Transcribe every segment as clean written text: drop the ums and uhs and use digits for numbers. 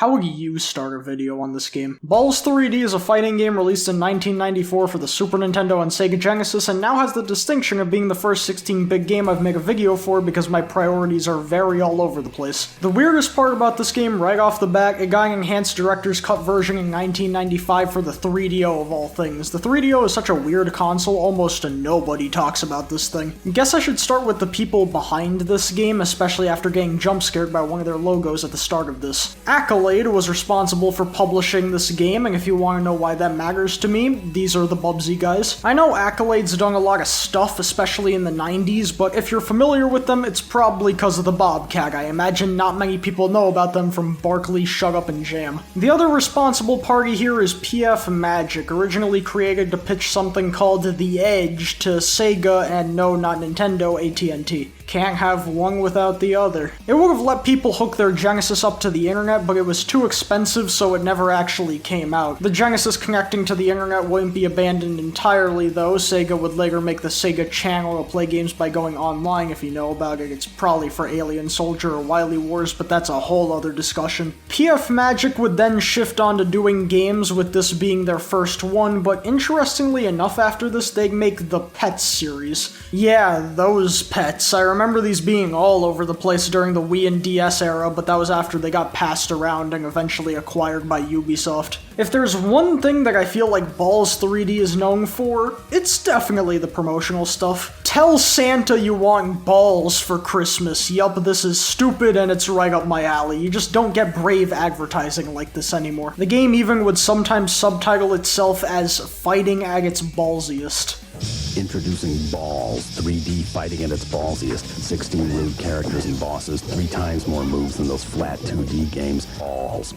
How would you start a video on this game? Ballz 3D is a fighting game released in 1994 for the Super Nintendo and Sega Genesis, and now has the distinction of being the first 16-bit game I've made a video for because my priorities are very all over the place. The weirdest part about this game, right off the bat, it got an enhanced director's cut version in 1995 for the 3DO of all things. The 3DO is such a weird console, almost nobody talks about this thing. Guess I should start with the people behind this game, especially after getting jump scared by one of their logos at the start of this. Accolade was responsible for publishing this game, and if you want to know why that matters to me, these are the Bubsy guys. I know Accolade's done a lot of stuff, especially in the 90s, but if you're familiar with them, it's probably because of the Bobcat. I imagine not many people know about them from Barkley, Shut Up, and Jam. The other responsible party here is PF Magic, originally created to pitch something called The Edge to Sega and no, not Nintendo, AT&T. Can't have one without the other. It would have let people hook their Genesis up to the internet, but it was too expensive, so it never actually came out. The Genesis connecting to the internet wouldn't be abandoned entirely, though. Sega would later make the Sega Channel to play games by going online, if you know about it. It's probably for Alien Soldier or Wily Wars, but that's a whole other discussion. PF Magic would then shift on to doing games, with this being their first one, but interestingly enough, after this, they'd make the Pets series. Yeah, those Pets. I remember these being all over the place during the Wii and DS era, but that was after they got passed around and eventually acquired by Ubisoft. If there's one thing that I feel like Ballz 3D is known for, it's definitely the promotional stuff. Tell Santa you want balls for Christmas. Yup, this is stupid and it's right up my alley. You just don't get brave advertising like this anymore. The game even would sometimes subtitle itself as Fighting at its Ballsiest. Introducing Ballz, 3D fighting at its ballsiest. 16 rude characters and bosses, 3 times more moves than those flat 2D games. Ballz.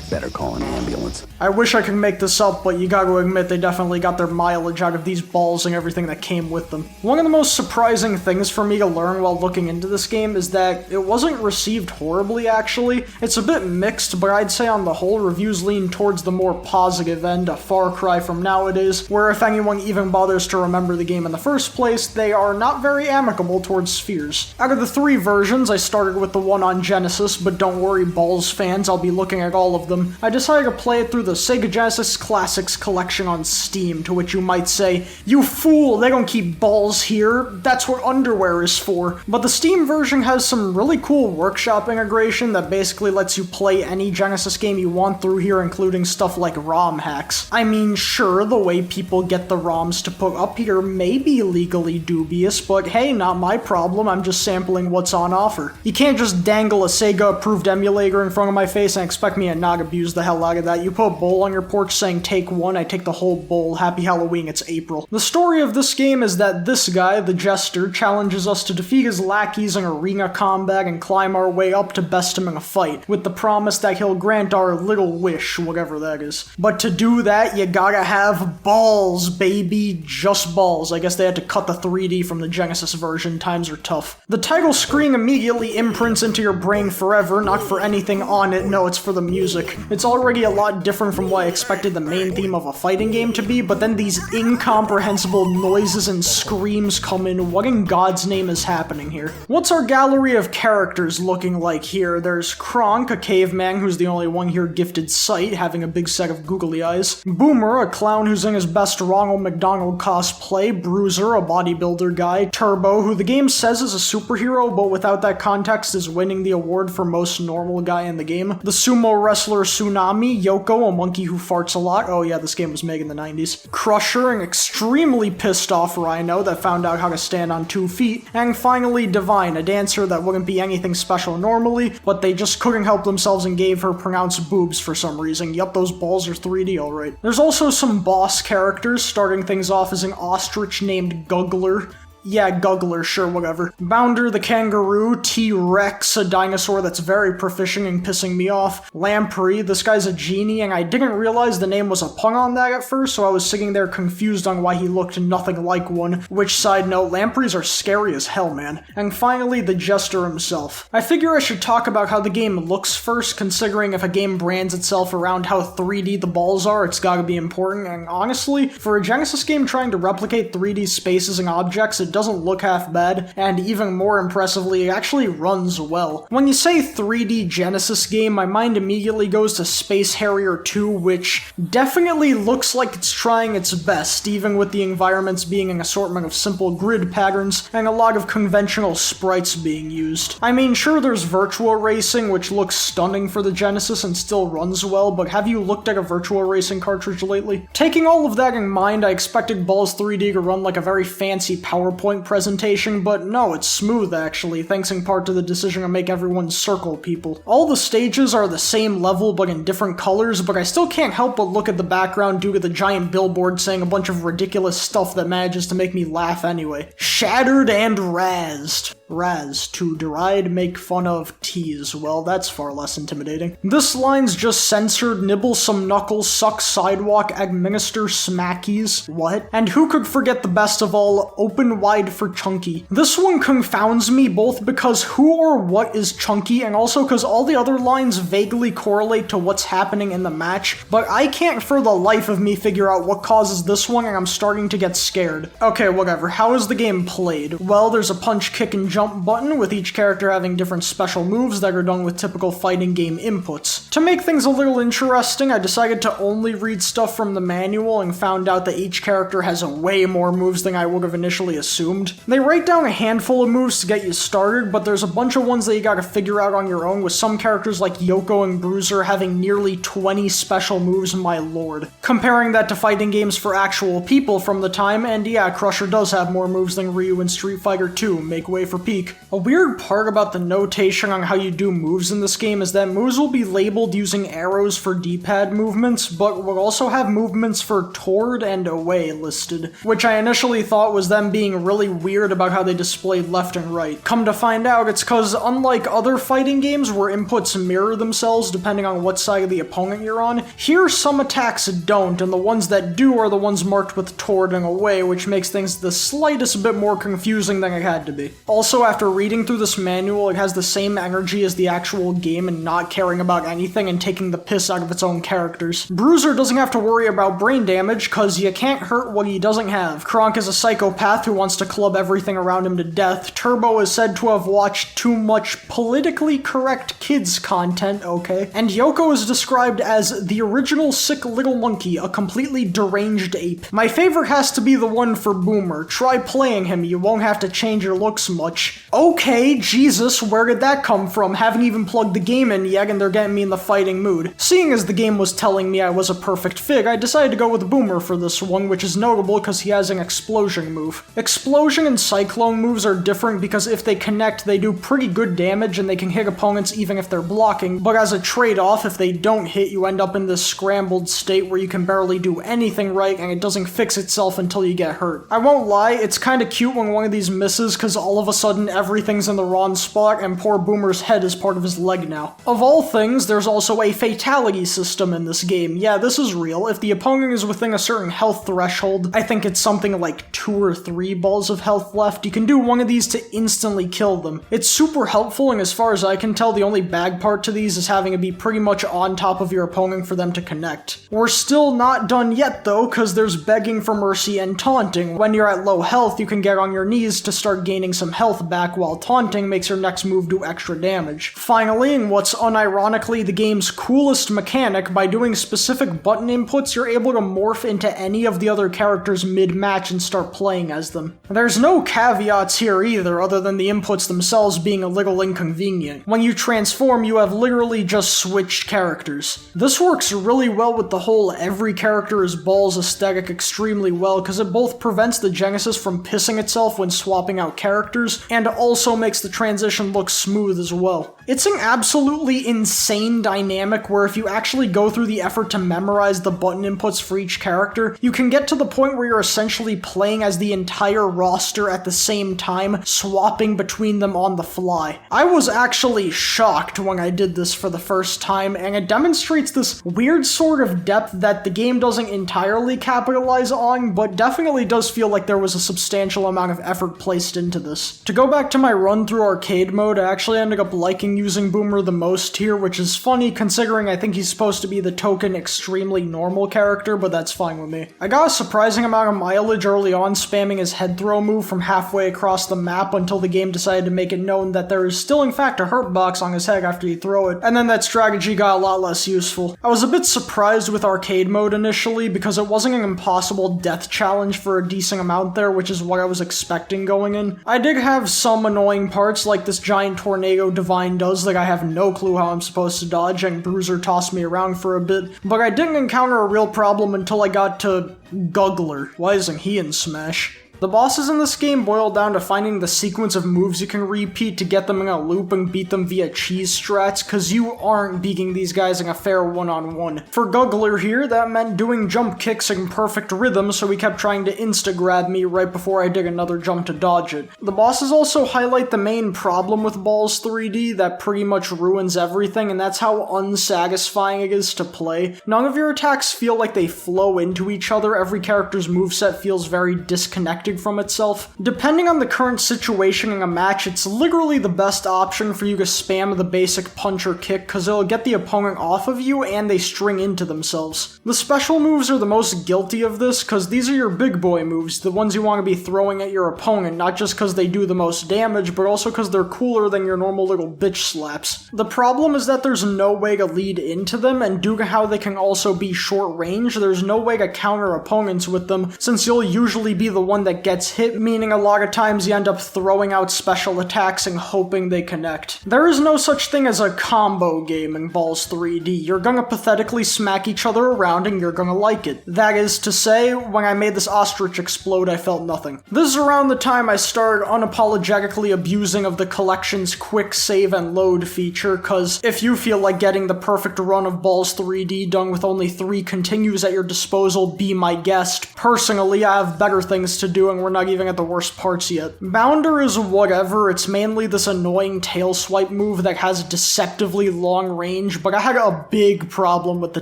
Better call an ambulance. I wish I could make this up, but you gotta admit they definitely got their mileage out of these balls and everything that came with them. One of the most surprising things for me to learn while looking into this game is that it wasn't received horribly, actually. It's a bit mixed, but I'd say on the whole, reviews lean towards the more positive end, a far cry from nowadays, where if anyone even bothers to remember the game in the first place, they are not very amicable towards Spheres. Out of the 3 versions, I started with the one on Genesis, but don't worry, Ballz fans, I'll be looking at all of them. I decided to play it through the Sega Genesis Classics collection on Steam, to which you might say, "You fool, they don't keep balls here, that's what underwear is for." But the Steam version has some really cool workshop integration that basically lets you play any Genesis game you want through here, including stuff like ROM hacks. I mean, sure, the way people get the ROMs to put up here may be legally dubious, but hey, not my problem, I'm just sampling what's on offer. You can't just dangle a Sega-approved emulator in front of my face and expect me to not abuse the hell out of that. You put a bowl on your porch saying take one, I take the whole bowl. Happy Halloween, it's April. The story of this game is that this guy, the Jester, challenges us to defeat his lackeys in arena combat and climb our way up to best him in a fight, with the promise that he'll grant our little wish, whatever that is. But to do that, you gotta have balls, baby. Just balls. I guess they had to cut the 3D from the Genesis version, times are tough. The title screen immediately imprints into your brain forever, not for anything on it, no, it's for the music. It's already a lot different from what I expected the main theme of a fighting game to be, but then these incomprehensible noises and screams come in. What in God's name is happening here? What's our gallery of characters looking like here? There's Kronk, a caveman who's the only one here gifted sight, having a big set of googly eyes. Boomer, a clown who's in his best Ronald McDonald cosplay. Bruiser, a bodybuilder guy. Turbo, who the game says is a superhero, but without that context is winning the award for most normal guy in the game. The sumo wrestler Tsunami, Yoko, a monkey who farts a lot. Oh yeah, this game was made in the 90s. Crusher, an extremely pissed off rhino that found out how to stand on 2 feet. And finally, Divine, a dancer that wouldn't be anything special normally, but they just couldn't help themselves and gave her pronounced boobs for some reason. Yup, those balls are 3D alright. There's also some boss characters, starting things off as an ostrich named Guggler. Yeah, Guggler, sure, whatever. Bounder the kangaroo, T-Rex, a dinosaur that's very proficient in pissing me off. Lamprey, this guy's a genie, and I didn't realize the name was a pun on that at first, so I was sitting there confused on why he looked nothing like one. Which, side note, lampreys are scary as hell, man. And finally, the Jester himself. I figure I should talk about how the game looks first, considering if a game brands itself around how 3D the balls are, it's gotta be important, and honestly, for a Genesis game trying to replicate 3D spaces and objects, it it doesn't look half bad, and even more impressively, it actually runs well. When you say 3D Genesis game, my mind immediately goes to Space Harrier 2, which definitely looks like it's trying its best, even with the environments being an assortment of simple grid patterns and a lot of conventional sprites being used. I mean, sure, there's Virtua Racing, which looks stunning for the Genesis and still runs well, but have you looked at a Virtua Racing cartridge lately? Taking all of that in mind, I expected Ballz 3D to run like a very fancy PowerPoint presentation, but no, it's smooth actually, thanks in part to the decision to make everyone circle people. All the stages are the same level but in different colors, but I still can't help but look at the background due to the giant billboard saying a bunch of ridiculous stuff that manages to make me laugh anyway. Shattered and razzed. Raz, to deride, make fun of, tease. Well, that's far less intimidating. This line's just censored, nibble some knuckles, suck sidewalk, administer smackies. What? And who could forget the best of all, open wide for chunky. This one confounds me both because who or what is chunky and also because all the other lines vaguely correlate to what's happening in the match, but I can't for the life of me figure out what causes this one and I'm starting to get scared. Okay, whatever. How is the game played? Well, there's a punch, kick, and jump button, with each character having different special moves that are done with typical fighting game inputs. To make things a little interesting, I decided to only read stuff from the manual and found out that each character has way more moves than I would have initially assumed. They write down a handful of moves to get you started, but there's a bunch of ones that you gotta figure out on your own, with some characters like Yoko and Bruiser having nearly 20 special moves, my lord. Comparing that to fighting games for actual people from the time, and yeah, Crusher does have more moves than Ryu in Street Fighter 2, make way for Peak. A weird part about the notation on how you do moves in this game is that moves will be labeled using arrows for D-pad movements, but will also have movements for toward and away listed, which I initially thought was them being really weird about how they displayed left and right. Come to find out, it's cause unlike other fighting games where inputs mirror themselves depending on what side of the opponent you're on, here some attacks don't, and the ones that do are the ones marked with toward and away, which makes things the slightest bit more confusing than it had to be. Also, after reading through this manual, it has the same energy as the actual game and not caring about anything and taking the piss out of its own characters. Bruiser doesn't have to worry about brain damage, cause you can't hurt what he doesn't have. Kronk is a psychopath who wants to club everything around him to death. Turbo is said to have watched too much politically correct kids content, okay? And Yoko is described as the original sick little monkey, a completely deranged ape. My favorite has to be the one for Boomer. Try playing him, you won't have to change your looks much. Okay, Jesus, where did that come from? Haven't even plugged the game in yet and they're getting me in the fighting mood. Seeing as the game was telling me I was a perfect fig, I decided to go with Boomer for this one, which is notable because he has an explosion move. Explosion and cyclone moves are different because if they connect, they do pretty good damage and they can hit opponents even if they're blocking, but as a trade-off, if they don't hit, you end up in this scrambled state where you can barely do anything right and it doesn't fix itself until you get hurt. I won't lie, it's kinda cute when one of these misses because all of a sudden everything's in the wrong spot and poor Boomer's head is part of his leg now. Of all things, there's also a fatality system in this game. Yeah, this is real. If the opponent is within a certain health threshold, I think it's something like 2 or 3 balls of health left, you can do one of these to instantly kill them. It's super helpful, and as far as I can tell, the only bad part to these is having to be pretty much on top of your opponent for them to connect. We're still not done yet though, cause there's begging for mercy and taunting. When you're at low health, you can get on your knees to start gaining some health back, while taunting makes your next move do extra damage. Finally, and what's unironically the game's coolest mechanic, by doing specific button inputs, you're able to morph into any of the other characters mid-match and start playing as them. There's no caveats here either, other than the inputs themselves being a little inconvenient. When you transform, you have literally just switched characters. This works really well with the whole every character is Ballz aesthetic extremely well, because it both prevents the Genesis from pissing itself when swapping out characters, and also makes the transition look smooth as well. It's an absolutely insane dynamic where if you actually go through the effort to memorize the button inputs for each character, you can get to the point where you're essentially playing as the entire roster at the same time, swapping between them on the fly. I was actually shocked when I did this for the first time, and it demonstrates this weird sort of depth that the game doesn't entirely capitalize on, but definitely does feel like there was a substantial amount of effort placed into this. To go back to my run through arcade mode, I actually ended up liking using Boomer the most here, which is funny considering I think he's supposed to be the token extremely normal character, but that's fine with me. I got a surprising amount of mileage early on spamming his head throw move from halfway across the map until the game decided to make it known that there is still in fact a hurt box on his head after you throw it, and then that strategy got a lot less useful. I was a bit surprised with arcade mode initially because it wasn't an impossible death challenge for a decent amount there, which is what I was expecting going in. I did have some annoying parts like this giant tornado Divine does that I have no clue how I'm supposed to dodge, and Bruiser tossed me around for a bit, but I didn't encounter a real problem until I got to Guggler. Why isn't he in Smash? The bosses in this game boil down to finding the sequence of moves you can repeat to get them in a loop and beat them via cheese strats, cause you aren't beating these guys in a fair one-on-one. For Guggler here, that meant doing jump kicks in perfect rhythm, so he kept trying to insta-grab me right before I did another jump to dodge it. The bosses also highlight the main problem with Ballz 3D that pretty much ruins everything, and that's how unsatisfying it is to play. None of your attacks feel like they flow into each other, every character's moveset feels very disconnected from itself. Depending on the current situation in a match, it's literally the best option for you to spam the basic punch or kick cause it'll get the opponent off of you and they string into themselves. The special moves are the most guilty of this cause these are your big boy moves, the ones you want to be throwing at your opponent, not just cause they do the most damage, but also cause they're cooler than your normal little bitch slaps. The problem is that there's no way to lead into them, and due to how they can also be short range, there's no way to counter opponents with them since you'll usually be the one that gets hit, meaning a lot of times you end up throwing out special attacks and hoping they connect. There is no such thing as a combo game in Ballz 3D. You're gonna pathetically smack each other around and you're gonna like it. That is to say, when I made this ostrich explode, I felt nothing. This is around the time I started unapologetically abusing of the collection's quick save and load feature, cause if you feel like getting the perfect run of Ballz 3D done with only 3 continues at your disposal, be my guest. Personally, I have better things to do and we're not even at the worst parts yet. Bounder is whatever, it's mainly this annoying tail swipe move that has deceptively long range, but I had a big problem with the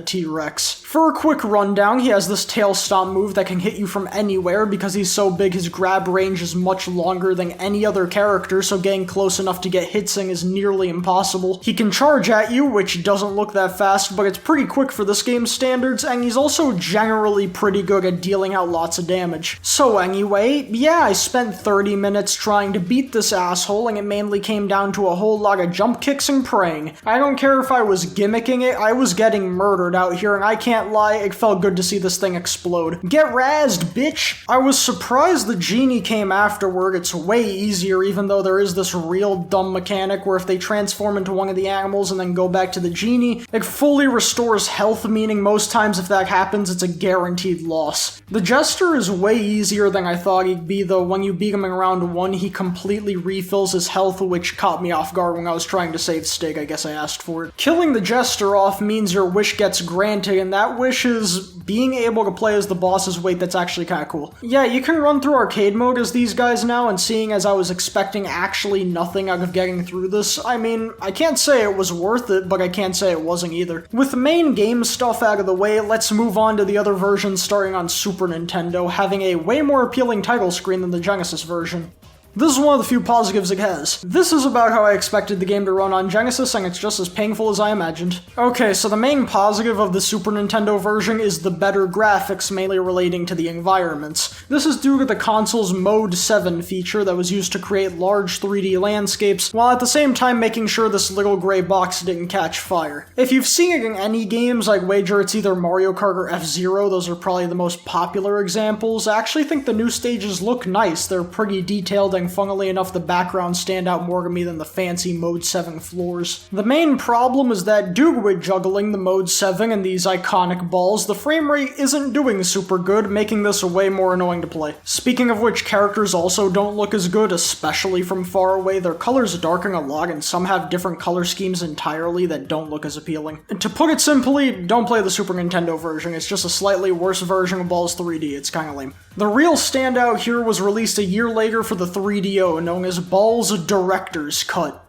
T-Rex. For a quick rundown, he has this tail stomp move that can hit you from anywhere because he's so big his grab range is much longer than any other character, so getting close enough to get hitsing is nearly impossible. He can charge at you, which doesn't look that fast, but it's pretty quick for this game's standards, and he's also generally pretty good at dealing out lots of damage. So anyway, yeah, I spent 30 minutes trying to beat this asshole, and it mainly came down to a whole lot of jump kicks and praying. I don't care if I was gimmicking it, I was getting murdered out here, and I can't lie, it felt good to see this thing explode. Get razzed, bitch! I was surprised the genie came afterward. It's way easier, even though there is this real dumb mechanic where if they transform into one of the animals and then go back to the genie, it fully restores health, meaning most times if that happens, it's a guaranteed loss. The jester is way easier than I thought he'd be, though when you beat him in round 1, he completely refills his health, which caught me off guard when I was trying to save Stig. I guess I asked for it. Killing the jester off means your wish gets granted, and that wish is being able to play as the boss's weight. That's actually kinda cool. Yeah, you can run through arcade mode as these guys now, and seeing as I was expecting actually nothing out of getting through this, I mean, I can't say it was worth it, but I can't say it wasn't either. With the main game stuff out of the way, let's move on to the other versions starting on Super Nintendo, having a way more appealing title screen than the Genesis version. This is one of the few positives it has. This is about how I expected the game to run on Genesis, and it's just as painful as I imagined. Okay, so the main positive of the Super Nintendo version is the better graphics, mainly relating to the environments. This is due to the console's Mode 7 feature that was used to create large 3D landscapes, while at the same time making sure this little gray box didn't catch fire. If you've seen it in any games, I'd wager it's either Mario Kart or F-Zero, those are probably the most popular examples. I actually think the new stages look nice, they're pretty detailed, and funnily enough, the backgrounds stand out more to me than the fancy Mode 7 floors. The main problem is that due to it juggling the Mode 7 and these iconic balls, the frame rate isn't doing super good, making this way more annoying to play. Speaking of which, characters also don't look as good, especially from far away. Their colors darken a lot, and some have different color schemes entirely that don't look as appealing. And to put it simply, don't play the Super Nintendo version, it's just a slightly worse version of Ballz 3D, it's kinda lame. The real standout here was released a year later for the 3DO, known as Ballz Director's Cut.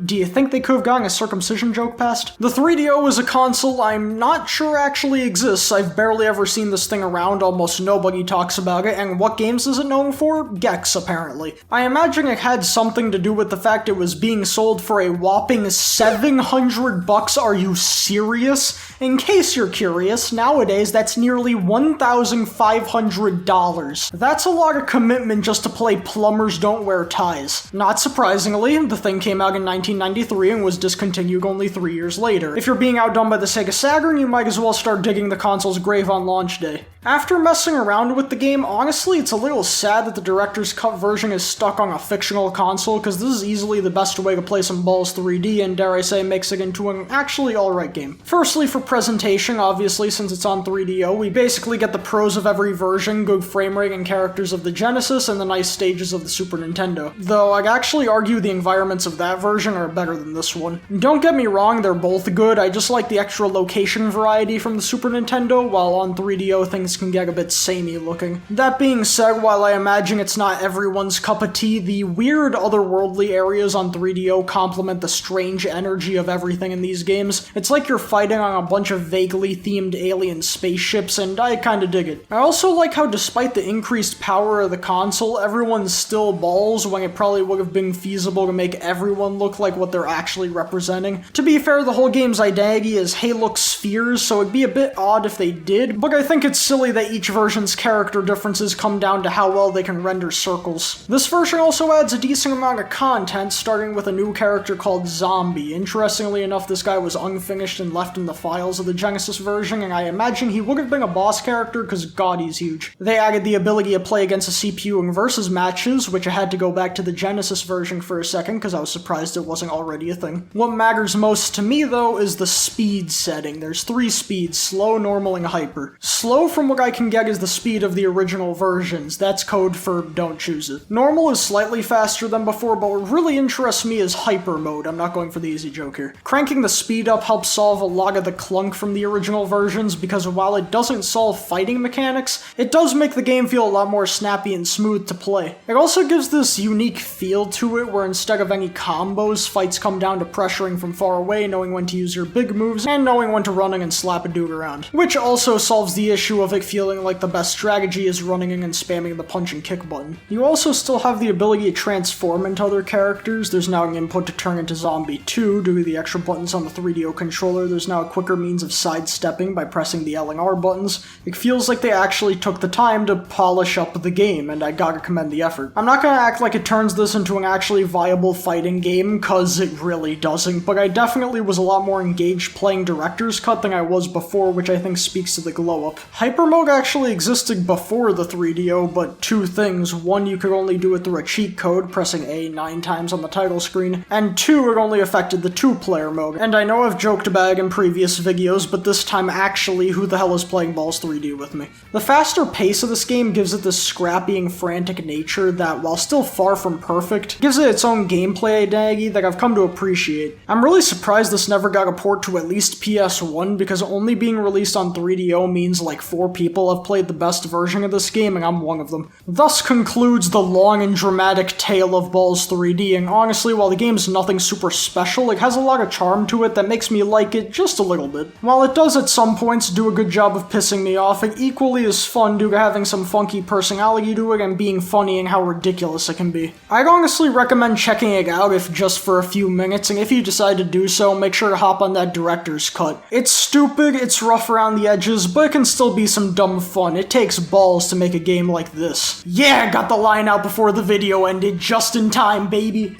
Do you think they could have gotten a circumcision joke past? The 3DO is a console I'm not sure actually exists. I've barely ever seen this thing around, almost nobody talks about it, and what games is it known for? Gex, apparently. I imagine it had something to do with the fact it was being sold for a whopping $700. Are you serious? In case you're curious, nowadays that's nearly $1,500. That's a lot of commitment just to play Plumbers Don't Wear Ties. Not surprisingly, the thing came out in 1993 and was discontinued only 3 years later. If you're being outdone by the Sega Saturn, you might as well start digging the console's grave on launch day. After messing around with the game, honestly, it's a little sad that the director's cut version is stuck on a fictional console, because this is easily the best way to play some Ballz 3D, and dare I say, makes it into an actually alright game. Firstly, for presentation, obviously, since it's on 3DO, we basically get the pros of every version, good frame rate and characters of the Genesis, and the nice stages of the Super Nintendo. Though, I'd actually argue the environments of that version are better than this one. Don't get me wrong, they're both good, I just like the extra location variety from the Super Nintendo, while on 3DO things can get a bit samey looking. That being said, while I imagine it's not everyone's cup of tea, the weird otherworldly areas on 3DO complement the strange energy of everything in these games. It's like you're fighting on a bunch of vaguely themed alien spaceships, and I kinda dig it. I also like how despite the increased power of the console, everyone's still Ballz when it probably would have been feasible to make everyone look like what they're actually representing. To be fair, the whole game's identity is hey look spheres, so it'd be a bit odd if they did, but I think it's silly that each version's character differences come down to how well they can render circles. This version also adds a decent amount of content, starting with a new character called Zombie. Interestingly enough, this guy was unfinished and left in the files of the Genesis version, and I imagine he would have been a boss character because god, he's huge. They added the ability to play against a CPU in versus matches, which I had to go back to the Genesis version for a second because I was surprised it wasn't already a thing. What matters most to me though is the speed setting. There's 3 speeds, slow, normal, and hyper. Slow, from what I can get, is the speed of the original versions. That's code for don't choose it. Normal is slightly faster than before, but what really interests me is hyper mode. I'm not going for the easy joke here. Cranking the speed up helps solve a lot of the clunk from the original versions, because while it doesn't solve fighting mechanics, it does make the game feel a lot more snappy and smooth to play. It also gives this unique feel to it where instead of any combos, fights come down to pressuring from far away, knowing when to use your big moves, and knowing when to run in and slap a dude around. Which also solves the issue of it feeling like the best strategy is running in and spamming the punch and kick button. You also still have the ability to transform into other characters. There's now an input to turn into Zombie 2 due to the extra buttons on the 3DO controller. There's now a quicker means of sidestepping by pressing the L and R buttons. It feels like they actually took the time to polish up the game, and I gotta commend the effort. I'm not gonna act like it turns this into an actually viable fighting game, cause it really doesn't, but I definitely was a lot more engaged playing Director's Cut than I was before, which I think speaks to the glow up. Hyper mode actually existed before the 3DO, but 2 things. 1, you could only do it through a cheat code, pressing A 9 times on the title screen, and 2, it only affected the 2-player mode. And I know I've joked about it in previous videos, but this time actually, who the hell is playing Ballz 3D with me? The faster pace of this game gives it this scrappy and frantic nature that, while still far from perfect, gives it its own gameplay identity that I've come to appreciate. I'm really surprised this never got a port to at least PS1, because only being released on 3DO means like 4 people have played the best version of this game, and I'm one of them. Thus concludes the long and dramatic tale of Ballz 3D, and honestly, while the game's nothing super special, it has a lot of charm to it that makes me like it just a little bit. While it does at some points do a good job of pissing me off, it equally is fun due to having some funky personality to it and being funny and how ridiculous it can be. I'd honestly recommend checking it out if just for a few minutes, and if you decide to do so, make sure to hop on that Director's Cut. It's stupid, it's rough around the edges, but it can still be some dumb fun. It takes balls to make a game like this. Yeah, got the line out before the video ended, just in time, baby!